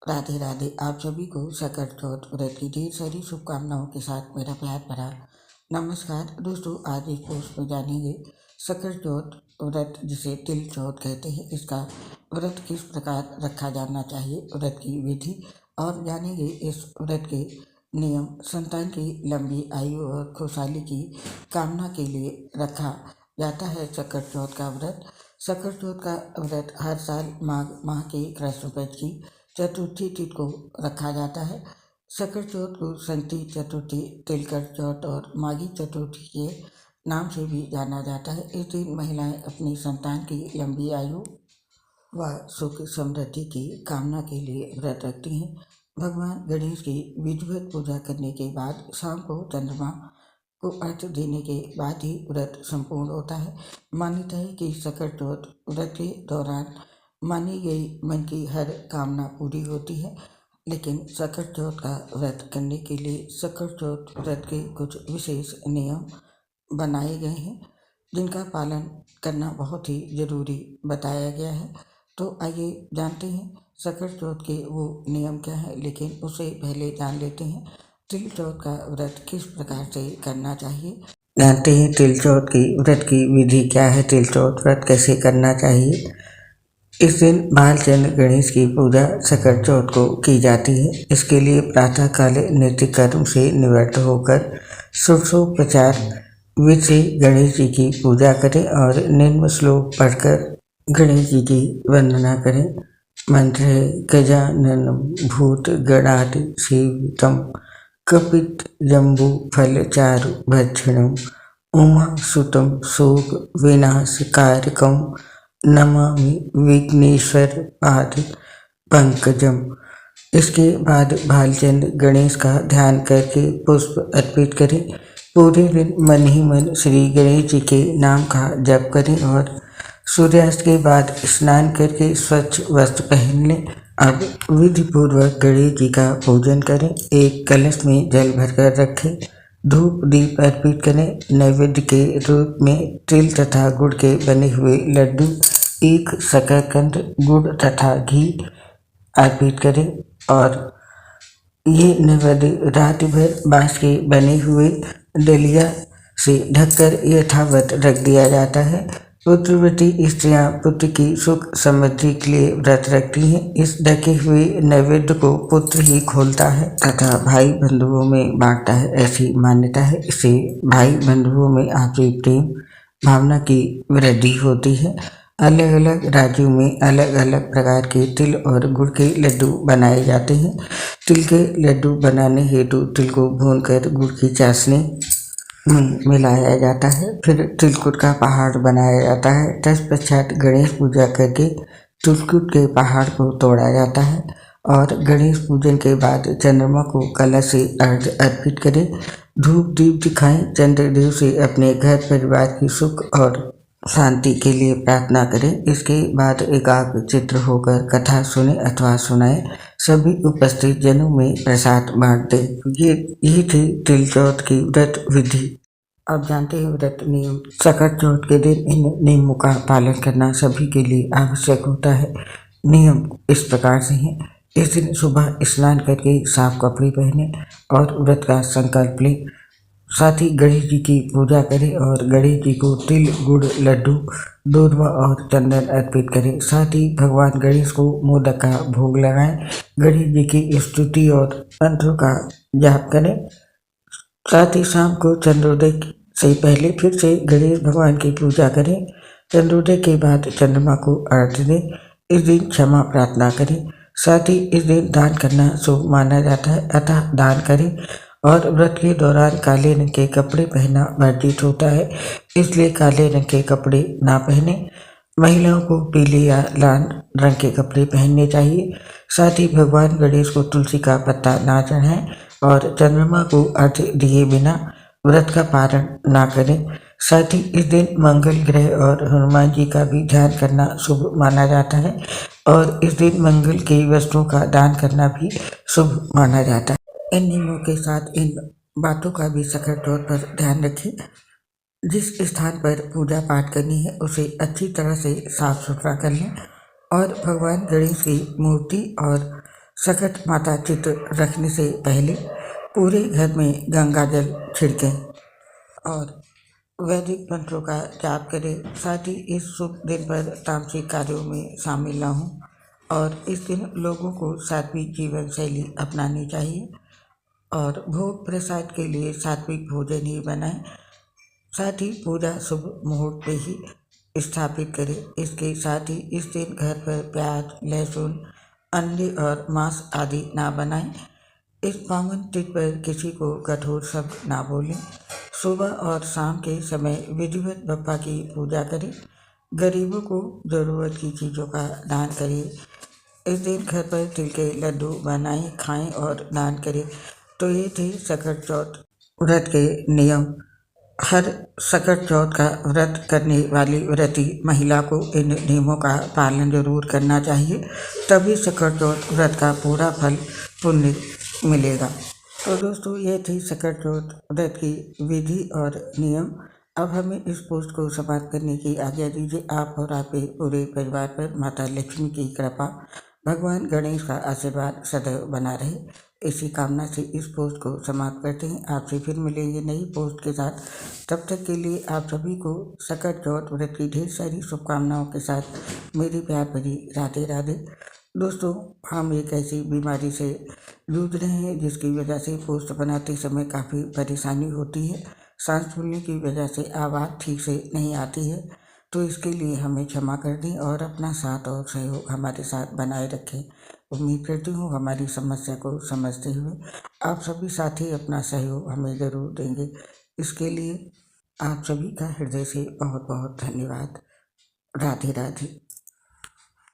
राधे राधे। आप सभी को सकल चौथ व्रत की ढेर सारी शुभकामनाओं के साथ मेरा प्यार भरा नमस्कार। दोस्तों, आज इस पोस्ट में जानेंगे सकल चौथ व्रत जिसे तिल चौथ कहते हैं, इसका व्रत किस प्रकार रखा जाना चाहिए, व्रत की विधि और जानेंगे इस व्रत के नियम। संतान की लंबी आयु और खुशहाली की कामना के लिए रखा जाता है सकल चौथ का व्रत। सकल चौथ का व्रत हर साल माघ माह के कृष्ण पक्ष की चतुर्थी तिथि को रखा जाता है। सकल चौथ को संती चतुर्थी, तिलकर चौथ और माघी चतुर्थी के नाम से भी जाना जाता है। इस दिन महिलाएं अपनी संतान की लंबी आयु व सुख समृद्धि की कामना के लिए व्रत रखती हैं। भगवान गणेश की विधिवत पूजा करने के बाद शाम को चंद्रमा को अर्घ्य देने के बाद ही व्रत संपूर्ण होता है। मान्यता है कि सकल चौथ व्रत के दौरान मानी गई मन की हर कामना पूरी होती है। लेकिन सकल चौथ का व्रत करने के लिए सकल चौथ व्रत के कुछ विशेष नियम बनाए गए हैं, जिनका पालन करना बहुत ही जरूरी बताया गया है। तो आइए जानते हैं सकल चौथ के वो नियम क्या है। लेकिन उससे पहले जान लेते हैं तिल चौथ का व्रत किस प्रकार से करना चाहिए। जानते हैं तिल चौथ की व्रत की विधि क्या है, तिल चौथ व्रत कैसे करना चाहिए। इस दिन बालचंद्र गणेश की पूजा सकल चौथ को की जाती है। इसके लिए प्रातः काल नित्य कर्म से निवृत्त होकर षोडशोपचार विधि से गणेश जी की पूजा करें और निम्न श्लोक पढ़कर गणेश जी की वंदना करें। मंत्र है गजाननम भूत गणादि सेवितम कपित जम्बू फल चारु भक्षणम उमा सुतम शोक विनाशकारकम नमामि विघ्नेश्वर पाद पंकजम। इसके बाद भालचंद्र गणेश का ध्यान करके पुष्प अर्पित करें। पूरे दिन मन ही मन श्री गणेश जी के नाम का जप करें और सूर्यास्त के बाद स्नान करके स्वच्छ वस्त्र पहन लें। अब विधि पूर्वक गणेश जी का पूजन करें। एक कलश में जल भरकर रखें, धूप दीप अर्पित करें। नैवेद्य के रूप में तिल तथा गुड़ के बने हुए लड्डू, एक शकरकंद, गुड़ तथा घी अर्पित करें और ये नैवेद्य रात भर बांस के बने हुए डलिया से ढककर यथावत रख दिया जाता है। पुत्रवती स्त्रियां पुत्र की सुख समृद्धि के लिए व्रत रखती हैं। इस ढके हुए नैवेद्य को पुत्र ही खोलता है तथा भाई बंधुओं में बांटता है, ऐसी मान्यता है। इससे भाई बंधुओं में आपसी प्रेम भावना की वृद्धि होती है। अलग अलग राज्यों में अलग अलग प्रकार के तिल और गुड़ के लड्डू बनाए जाते हैं। तिल के लड्डू बनाने हेतु तिल को भूनकर गुड़ की चाशनी मिलाया जाता है, फिर तिलकुट का पहाड़ बनाया जाता है। तत्पश्चात गणेश पूजा करके तिलकुट के पहाड़ को तोड़ा जाता है और गणेश पूजन के बाद चंद्रमा को कलश से अर्घ्य अर्पित करें, धूप दीप दिखाएं। चंद्रदेव से अपने घर परिवार की सुख और शांति के लिए प्रार्थना करें। इसके बाद एकाग्र चित्र होकर कथा सुने अथवा सुनाएं। सभी उपस्थित जनों में प्रसाद बांट दें। ये थी तिल चौथ की व्रत विधि। अब जानते हैं व्रत नियम। सकल चौथ के दिन इन नियमों का पालन करना सभी के लिए आवश्यक होता है। नियम इस प्रकार से हैं। इस दिन सुबह स्नान करके साफ कपड़े पहने और व्रत का संकल्प लें। साथ ही गणेश जी की पूजा करें और गणेश जी को तिल गुड़ लड्डू दूधवा और चंदन अर्पित करें। साथ ही भगवान गणेश को मोदक का भोग लगाएं। गणेश जी की स्तुति और मंत्रों का जाप करें। साथ ही शाम को चंद्रोदय से पहले फिर से गणेश भगवान की पूजा करें। चंद्रोदय के बाद चंद्रमा को अर्घ्य दें। इस दिन क्षमा प्रार्थना करें। साथ ही इस दिन दान करना शुभ माना जाता है, अतः दान करें। और व्रत के दौरान काले रंग के कपड़े पहनना वर्जित होता है, इसलिए काले रंग के कपड़े ना पहने। महिलाओं को पीले या लाल रंग के कपड़े पहनने चाहिए। साथ ही भगवान गणेश को तुलसी का पत्ता ना चढ़ाएं और चंद्रमा को अर्घ्य दिए बिना व्रत का पारण ना करें। साथ ही इस दिन मंगल ग्रह और हनुमान जी का भी ध्यान करना शुभ माना जाता है और इस दिन मंगल की वस्तुओं का दान करना भी शुभ माना जाता है। इन नियमों के साथ इन बातों का भी सकल चौथ पर ध्यान रखें। जिस स्थान पर पूजा पाठ करनी है उसे अच्छी तरह से साफ सुथरा कर लें और भगवान गणेश की मूर्ति और सकट माता चित्र रखने से पहले पूरे घर में गंगा जल छिड़कें और वैदिक मंत्रों का जाप करें। साथ ही इस शुभ दिन पर तामसिक कार्यों में शामिल न हों और इस दिन लोगों को सात्विक जीवन शैली अपनानी चाहिए और भोग प्रसाद के लिए सात्विक भोजन ही बनाएं। साथ ही पूजा शुभ मुहूर्त पे ही स्थापित करें। इसके साथ ही इस दिन घर पर प्याज, लहसुन, अंडे और मांस आदि ना बनाएं। इस पावन तिथि पर किसी को कठोर शब्द ना बोलें। सुबह और शाम के समय विधिवत बप्पा की पूजा करें। गरीबों को ज़रूरत की चीज़ों का दान करें। इस दिन घर पर तिल के लड्डू बनाएं, खाएं और दान करें। तो ये थे सकट चौथ व्रत के नियम। हर सकट चौथ का व्रत करने वाली व्रती महिला को इन नियमों का पालन जरूर करना चाहिए, तभी सकट चौथ व्रत का पूरा फल पुण्य मिलेगा। तो दोस्तों, ये थी सकट चौथ व्रत की विधि और नियम। अब हमें इस पोस्ट को समाप्त करने की आज्ञा दीजिए। आप और आपके पूरे परिवार पर माता लक्ष्मी की कृपा, भगवान गणेश का आशीर्वाद सदैव बना रहे, इसी कामना से इस पोस्ट को समाप्त करते हैं। आपसे फिर मिलेंगे नई पोस्ट के साथ। तब तक के लिए आप सभी को सकट चौथ व्रत की ढेर सारी शुभकामनाओं के साथ मेरी प्यार भरी राधे राधे। दोस्तों, हम एक ऐसी बीमारी से जूझ रहे हैं जिसकी वजह से पोस्ट बनाते समय काफ़ी परेशानी होती है। सांस फूलने की वजह से आवाज़ ठीक से नहीं आती है, तो इसके लिए हमें क्षमा कर दें और अपना साथ और सहयोग हमारे साथ बनाए रखें। उम्मीद करती हूँ हमारी समस्या को समझते हुए आप सभी साथी अपना सहयोग हमें ज़रूर देंगे। इसके लिए आप सभी का हृदय से बहुत बहुत धन्यवाद। राधे राधे।